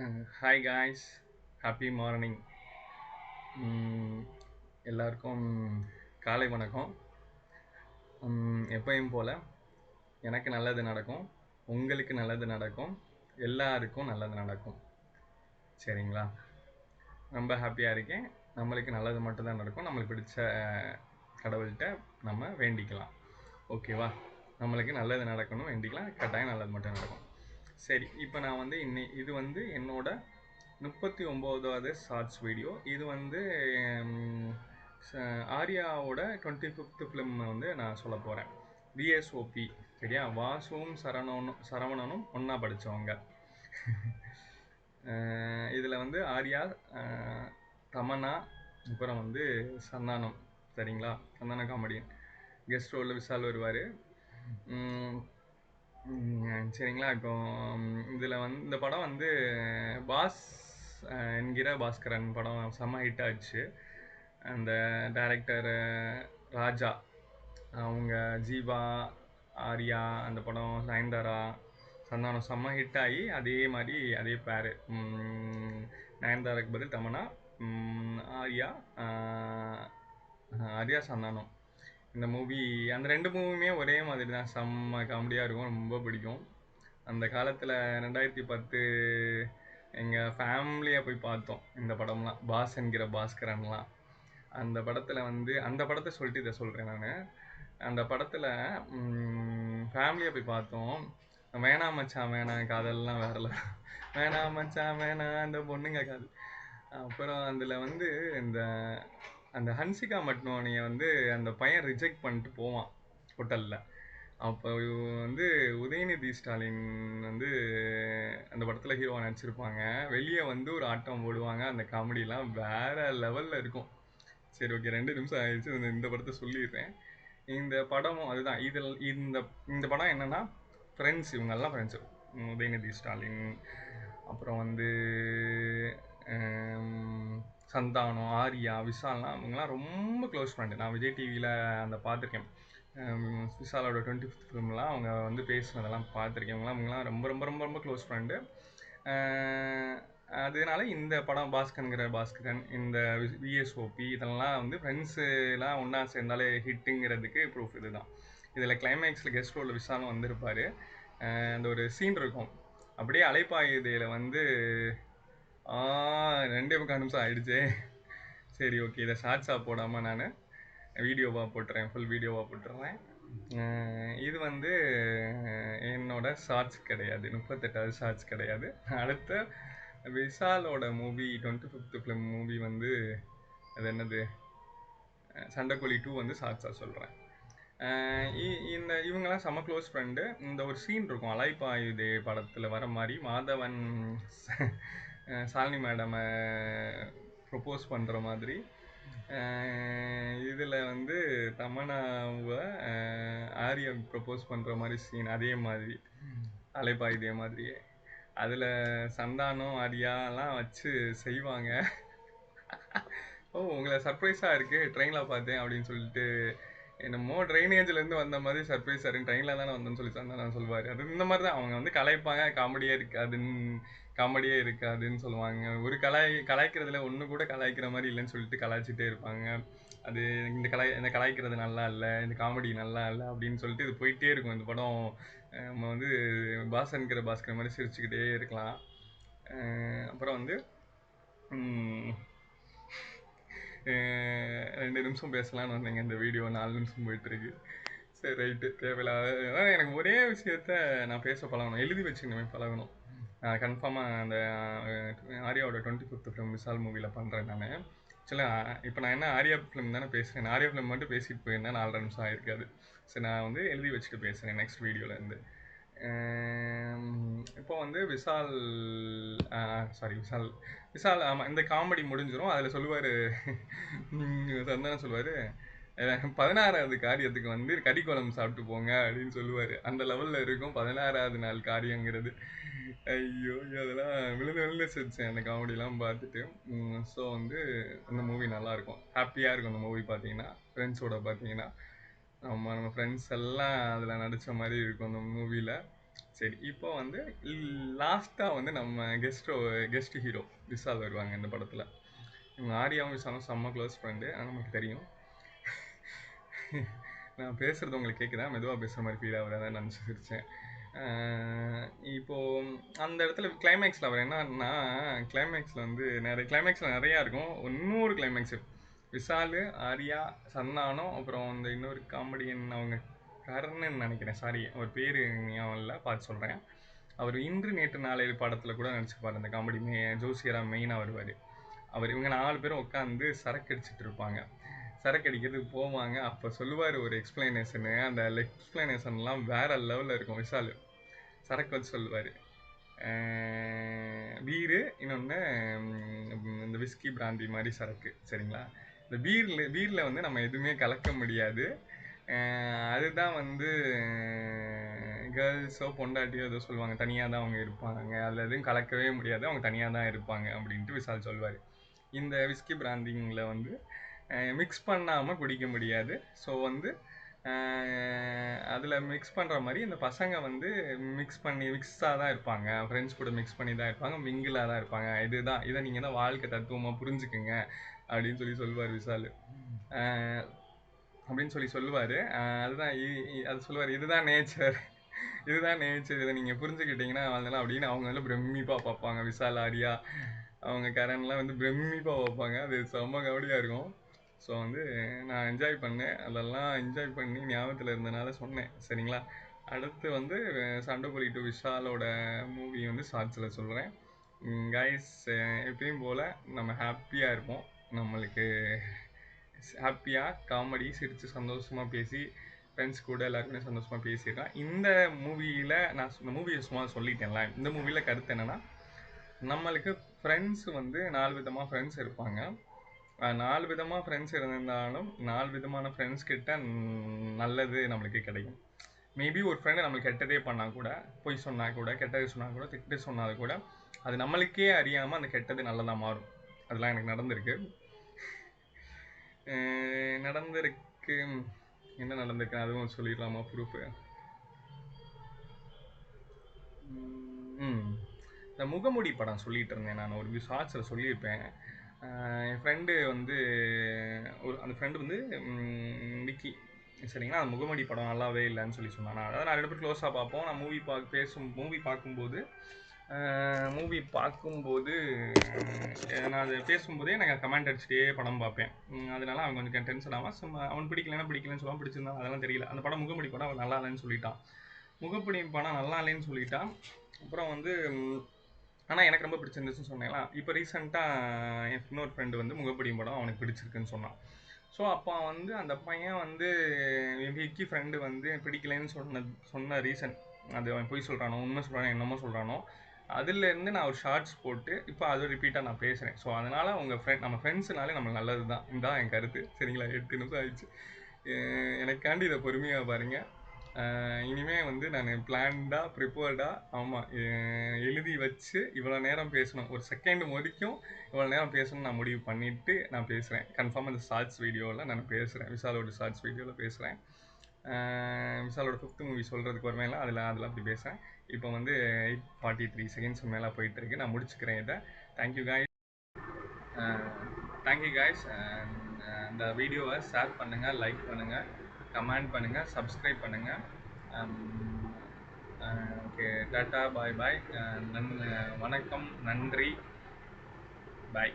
Hi guys, happy morning. எல்லாருக்கும் காலை வணக்கம். எப்பயும் போல் எனக்கு நல்லது நடக்கும், உங்களுக்கு நல்லது நடக்கும், எல்லாருக்கும் நல்லது நடக்கும். சரிங்களா? ரொம்ப ஹாப்பியாக இருக்கேன். நம்மளுக்கு நல்லது மட்டும்தான் நடக்கும். நம்மளுக்கு பிடிச்ச கடவுள்கிட்ட நம்ம வேண்டிக்கலாம். ஓகேவா? நம்மளுக்கு நல்லது நடக்கணும் வேண்டிக்கலாம், கட்டாயம் நல்லது மட்டும் நடக்கும். சரி, இப்போ நான் வந்து இது வந்து என்னோட 39வது ஷார்ட்ஸ் வீடியோ. இது வந்து ஆர்யாவோட 25th ஃபிலிம் வந்து நான் சொல்ல போகிறேன். விஎஸ்ஓபி, சரியா? வாசுவும் சரவணனும் ஒன்றா படித்தவங்க. இதில் வந்து ஆர்யா, தமன்னா, அப்புறம் வந்து சந்தானம். சரிங்களா? சந்தானம் காமெடியன். கெஸ்ட் ரோலில் விஷால் வருவார். சரிங்களா? இப்போ இதில் வந்து இந்த படம் வந்து பாஸ் என்கிற பாஸ்கரன் படம் செம்ம ஹிட் ஆச்சு. அந்த டைரக்டர் ராஜா, அவங்க ஜீவா, ஆர்யா, அந்த படம் நயன்தாரா, சந்தானம் செம்ம ஹிட் ஆகி அதே மாதிரி அதே பேர் நயன்தாராக்கு பதில் தமன்னா, ஆர்யா, ஆர்யா சந்தானம். இந்த மூவி, அந்த 2 மூவியுமே ஒரே மாதிரி தான், செம்ம காமெடியாக இருக்கும், ரொம்ப பிடிக்கும். அந்த காலத்தில் 2010 எங்கள் ஃபேமிலியாக போய் பார்த்தோம் இந்த படம்லாம், பாஸ் என்கிற பாஸ்கரன்லாம். அந்த படத்தில் வந்து அந்த படத்தை சொல்லிட்டு இதை சொல்கிறேன் நான். அந்த படத்தில் ஃபேமிலியாக போய் பார்த்தோம். வேணாம் மச்சான் வேணாம் காதல்லாம் வேறல, வேணாம் மச்சான் வேணாம் அந்த பொண்ணுங்க காதல். அப்புறம் அதில் வந்து இந்த அந்த ஹன்சிகா மட்னோனியை வந்து அந்த பையன் ரிஜெக்ட் பண்ணிட்டு போவான் ஹோட்டலில். அப்போ வந்து உதயநிதி ஸ்டாலின் வந்து அந்த படத்தில் ஹீரோவாக நடிச்சிருப்பாங்க. வெளியே வந்து ஒரு ஆட்டம் போடுவாங்க. அந்த காமெடியெலாம் வேறு லெவலில் இருக்கும். சரி, ஓகே, 2 நிமிஷம் ஆயிடுச்சு, இந்த படத்தை சொல்லிடுறேன். இந்த படமும் அதுதான். இதில் இந்த படம் என்னென்னா, ஃப்ரெண்ட்ஸ், இவங்கெல்லாம் ஃப்ரெண்ட்ஸு. உதயநிதி ஸ்டாலின், அப்புறம் வந்து சந்தானம், ஆர்யா, விஷால்லாம், அவங்களாம் ரொம்ப க்ளோஸ் ஃப்ரெண்டு. நான் விஜய் டிவியில் அந்த பார்த்துருக்கேன். விஷாலோட 25th ஃபிலிம்லாம் அவங்க வந்து பேசுனதெல்லாம் பார்த்துருக்கேன். அவங்களாம் ரொம்ப ரொம்ப ரொம்ப ரொம்ப க்ளோஸ் ஃப்ரெண்டு. அதனால இந்த படம் பாஸ்கருங்கிற பாஸ்கரன், இந்த விஎஸ்ஓபி, இதெல்லாம் வந்து ஃப்ரெண்ட்ஸுலாம் ஒன்றா சேர்ந்தாலே ஹிட்டுங்கிறதுக்கு ப்ரூஃப் இது தான். இதில் கிளைமேக்ஸில் கெஸ்ட் ரோலில் விஷாலும் வந்திருப்பார். அந்த ஒரு சீன் இருக்கும், அப்படியே அலைப்பாயுதையில் வந்து 2 நிமிஷம் ஆயிடுச்சே. சரி, ஓகே, இதை ஷார்ட்ஸாக போடாமல் நான் வீடியோவாக போட்டுறேன், ஃபுல் வீடியோவாக போட்டுடுறேன். இது வந்து என்னோட ஷார்ட்ஸ் கிடையாது, 38வது ஷார்ட்ஸ் கிடையாது. அடுத்த விஷாலோட மூவி 25th ஃபிலிம் மூவி வந்து அது என்னது, சண்டைக்கோழி 2 வந்து ஷார்ட்ஸாக சொல்கிறேன். இவங்கெல்லாம் செம்ம க்ளோஸ் ஃப்ரெண்டு. இந்த ஒரு சீன் இருக்கும் அலைப்பாயுதே படத்தில் வர மாதிரி, மாதவன் சாலினி மேடமை ப்ரொப்போஸ் பண்ணுற மாதிரி. இதில் வந்து தமன்னாவை ஆர்யா ப்ரப்போஸ் பண்ணுற மாதிரி சீன் அதே மாதிரி, அலைப்பாயுதே மாதிரியே. அதில் சந்தானம் ஆர்யாலாம் வச்சு செய்வாங்க. ஓ, உங்களை சர்ப்ரைஸாக இருக்குது, ட்ரெயினில் பார்த்தேன் அப்படின்னு சொல்லிட்டு, என்னமோ ட்ரைனேஜ்லேருந்து வந்த மாதிரி சர்ப்ரைஸாக இருக்கு, ட்ரெயினில் தானே வந்தேன்னு சொல்லி சந்தானம் சொல்லுவார். அது இந்த மாதிரி தான் அவங்க வந்து கலாய்ப்பாங்க, காமெடியே இருக்காதுன்னு சொல்லுவாங்க. ஒரு கலாய்க்கிறதுல ஒன்று கூட கலாய்க்கிற மாதிரி இல்லைன்னு சொல்லிட்டு கலாய்ச்சிட்டே இருப்பாங்க. அது இந்த கலாய்க்கிறது நல்லா இல்லை, இந்த காமெடி நல்லா இல்லை அப்படின்னு சொல்லிட்டு இது போயிட்டே இருக்கும் இந்த படம். நம்ம வந்து பாஸ்கர் மாதிரி சிரிச்சுக்கிட்டே இருக்கலாம். அப்புறம் வந்து 2 நிமிஷம் பேசலான்னு வந்தேங்க, இந்த வீடியோ 4 நிமிஷம் போயிட்டுருக்கு. சரி, ரைட்டு, தேவையில்லாத. அதான் எனக்கு ஒரே விஷயத்த நான் பேச பழகணும், எழுதி வச்சுக்கணுமே பழகணும். கன்ஃபார்மாக அந்த ஆர்யாவோட 25th ஃபிலிம் விஷால் மூவியில் பண்ணுறேன் நான். ஆக்சுவலாக இப்போ நான் என்ன ஆர்யா ஃபிலிம் தானே பேசுகிறேன், ஆர்யா ஃபிலிம் மட்டும் பேசிட்டு போயிருந்தேன், 4.5 நிமிஷம் ஆயிருக்காது. சரி, நான் வந்து எழுதி வச்சுட்டு பேசுகிறேன் நெக்ஸ்ட் வீடியோலேருந்து. இப்போ வந்து விஷால், விஷால் ஆமாம், இந்த காமெடி முடிஞ்சிடும். அதில் சொல்லுவார், சந்தானம் சொல்லுவார், 16வது காரியத்துக்கு வந்து கறி குழம்பு சாப்பிட்டு போங்க அப்படின்னு சொல்லுவார். அந்த லெவலில் இருக்கும் 16வது நாள் காரியங்கிறது. ஐயோ, அதெல்லாம் விழுந்து சிரிச்சேன் அந்த காமெடிலாம் பார்த்துட்டு. ஸோ வந்து அந்த மூவி நல்லாயிருக்கும், ஹாப்பியாக இருக்கும் அந்த மூவி பார்த்தீங்கன்னா, ஃப்ரெண்ட்ஸோட பார்த்தீங்கன்னா. நம்ம ஃப்ரெண்ட்ஸ் எல்லாம் அதில் நடித்த மாதிரி இருக்கும் அந்த மூவியில். சரி, இப்போ வந்து லாஸ்ட்டா வந்து நம்ம கெஸ்ட் ஹீரோ விஷால் வருவாங்க இந்த படத்துல. இவங்க ஆர்யாவும் விஷாலும் செம்ம க்ளோஸ் ஃப்ரெண்டு, நமக்கு தெரியும். நான் பேசுறது உங்களுக்கு கேட்குதா? மெதுவா பேசுற மாதிரி ஃபீல் ஆகுறதா நினச்சி சிரிச்சேன். இப்போ அந்த இடத்துல கிளைமேக்ஸில் அவர் என்னன்னா, கிளைமேக்ஸில் வந்து கிளைமேக்ஸில் நிறையா இருக்கும். இன்னொரு கிளைமேக்ஸு விஷால், ஆர்யா, சந்தானம், அப்புறம் இந்த இன்னொரு காமெடியன் அவங்க கர்ணன் நினைக்கிறேன், சாரி அவர் பேர் ஞாபகம் இல்லை, பார்த்து சொல்கிறேன். அவர் இன்று நேற்று நாளை படத்தில் கூட நடிச்சுப்பார். அந்த காமெடி ஜோசியரா மெயினாக வருவார். இவங்க 4 பேரும் உட்காந்து சரக்கு அடிச்சிட்டு இருப்பாங்க. சரக்கு அடிக்கிறதுக்கு போவாங்க. அப்போ சொல்லுவார் ஒரு எக்ஸ்பிளனேஷனு. அந்த எக்ஸ்பிளனேஷன்லாம் வேற லெவலில் இருக்கும். விஷால் சரக்கு வச்சு சொல்லுவார். பீரு, இன்னொன்று இந்த விஸ்கி பிராந்தி மாதிரி சரக்கு, சரிங்களா? இந்த பீரில் வந்து நம்ம எதுவுமே கலக்க முடியாது. அதுதான் வந்து கேர்ள்ஸோ பொண்டாட்டியோ ஏதோ சொல்லுவாங்க, தனியாக தான் அவங்க இருப்பாங்க, அதில் எதுவும் கலக்கவே முடியாது, அவங்க தனியாக தான் இருப்பாங்க அப்படின்ட்டு விஷால் சொல்லுவார். இந்த விஸ்கி பிராந்திங்கில் வந்து மிக்ஸ் பண்ணாமல் குடிக்க முடியாது. ஸோ வந்து அதில் மிக்ஸ் பண்ணுற மாதிரி இந்த பசங்க வந்து மிக்ஸாக தான் இருப்பாங்க, ஃப்ரெண்ட்ஸ் கூட மிக்ஸ் பண்ணி தான் இருப்பாங்க, மிங்கிளாக தான் இருப்பாங்க. இதை நீங்கள் தான் வாழ்க்கை தத்துவமாக புரிஞ்சுக்குங்க அப்படின்னு சொல்லுவார் விஷால். அப்படின்னு சொல்லுவார். அதுதான் அது சொல்லுவார், இதுதான் நேச்சர், இதுதான் நேச்சர், இதை நீங்கள் புரிஞ்சுக்கிட்டீங்கன்னா அதெல்லாம் அப்படின்னு அவங்க வந்து பிரமிப்பாக பார்ப்பாங்க. விஷால், ஆர்யா, அவங்க கரண்லாம் வந்து பிரமிப்பாக பார்ப்பாங்க. அது செம்ம கபடியாக இருக்கும். ஸோ வந்து நான் என்ஜாய் பண்ணேன், அதெல்லாம் என்ஜாய் பண்ணி ஞாபகத்தில் இருந்தனால சொன்னேன், சரிங்களா? அடுத்து வந்து சண்டைக்கோழி டு விஷாலோட மூவி வந்து ஷார்ட்ஸில் சொல்கிறேன். கைஸ், எப்பயும் போல் நம்ம ஹாப்பியாக இருப்போம். நம்மளுக்கு ஹாப்பியாக காமெடி சிரித்து சந்தோஷமாக பேசி ஃப்ரெண்ட்ஸ் கூட எல்லாருக்குமே சந்தோஷமாக பேசியிருக்கேன். இந்த மூவியில் நான் இந்த மூவியை சும்மா சொல்லிட்டேன்ல. இந்த மூவியில் கருத்து என்னென்னா, நம்மளுக்கு ஃப்ரெண்ட்ஸ் வந்து 4 விதமாக ஃப்ரெண்ட்ஸ் இருப்பாங்க. 4 விதமாக ஃப்ரெண்ட்ஸ் இருந்தாலும் 4 விதமான ஃப்ரெண்ட்ஸ் கிட்ட நல்லது நம்மளுக்கு கிடைக்கும். மேபி ஒரு ஃப்ரெண்டு நம்மளுக்கு கெட்டதே பண்ணால் கூட, பொய் சொன்னால் கூட, கெட்டது சொன்னால் கூட, திட்டு சொன்னால் கூட, அது நம்மளுக்கே அறியாமல் அந்த கெட்டது நல்லதாக மாறும். அதெல்லாம் எனக்கு நடந்திருக்கு. என்ன நடந்திருக்கு அதுவும் சொல்லிடலாமா ப்ரூஃபு? இந்த முகமூடி படம் சொல்லிட்டு இருந்தேன், நான் ஒரு ஷார்ட்ஸில் சொல்லியிருப்பேன். என் ஃப்ரெண்டு வந்து அந்த ஃப்ரெண்டு வந்து விக்கி, சரிங்களா? அந்த முகமூடி படம் நல்லாவே இல்லைன்னு சொன்னான். அதாவது நான் 2 பேரும் க்ளோஸாக பார்ப்போம். நான் மூவி பார்க்கும்போது நான் அதை பேசும்போதே எனக்கு கமெண்ட் அடிச்சுட்டே படம் பார்ப்பேன். அதனால அவன் கொஞ்சம் டென்ஷன் ஆகான். சும்மா அவன் பிடிக்கலன்னு சொல்லுவான், பிடிச்சிருந்தான் அதெல்லாம் தெரியல. அந்த படம் முகமூடி படம் அவன் நல்லா இல்லைன்னு சொல்லிட்டான். முகப்படி படம் நல்லா இல்லைன்னு சொல்லிட்டான். அப்புறம் வந்து ஆனால் எனக்கு ரொம்ப பிடிச்சிருந்துச்சுன்னு சொன்னேங்களா? இப்போ ரீசெண்டாக என் இன்னொரு ஃப்ரெண்டு வந்து முகப்படி படம் அவனுக்கு பிடிச்சிருக்குன்னு சொன்னான். ஸோ அப்போ வந்து அந்த பையன் வந்து விக்கி ஃப்ரெண்டு வந்து பிடிக்கலைன்னு சொன்ன ரீசன், அது அவன் பொய் சொல்கிறானோ உண்மை சொல்கிறானோ என்னமோ சொல்கிறானோ, அதுலேருந்து நான் ஒரு ஷார்ட்ஸ் போட்டு இப்போ அதை ரிப்பீட்டாக நான் பேசுகிறேன். ஸோ அதனால் நம்ம ஃப்ரெண்ட்ஸுனாலே நம்ம நல்லது தான். இதுதான் என் கருத்து, சரிங்களா? 8 நிமிஷம் ஆயிடுச்சு. எனக்காண்டி இதை பொறுமையாக பாருங்கள். இனிமேல் வந்து நான் பிளான்டாக ப்ரிப்பேர்டாக, ஆமாம், எழுதி வச்சு இவ்வளோ நேரம் பேசணும், ஒரு செகண்ட் வரைக்கும் இவ்வளோ நேரம் பேசணும்னு நான் முடிவு பண்ணிவிட்டு நான் பேசுகிறேன். கன்ஃபார்மாக இந்த ஷார்ட்ஸ் வீடியோவில் நான் பேசுகிறேன், விஷாலோட ஷார்ட்ஸ் வீடியோவில் பேசுகிறேன். விஷாலோட 5th மூவி சொல்கிறதுக்கு வருவேன், அதில் அப்படி பேசுகிறேன். இப்போ வந்து 8:43 செகண்ட்ஸ் மேலே போயிட்டுருக்கு. நான் முடிச்சுக்கிறேன் இதை. Thank you guys. இந்த வீடியோவை ஷேர் பண்ணுங்கள், லைக் பண்ணுங்கள், கமெண்ட் பண்ணுங்கள், சப்ஸ்கிரைப் பண்ணுங்கள். ஓகே, டாட்டா, பாய் பாய். வணக்கம், நன்றி, பாய்.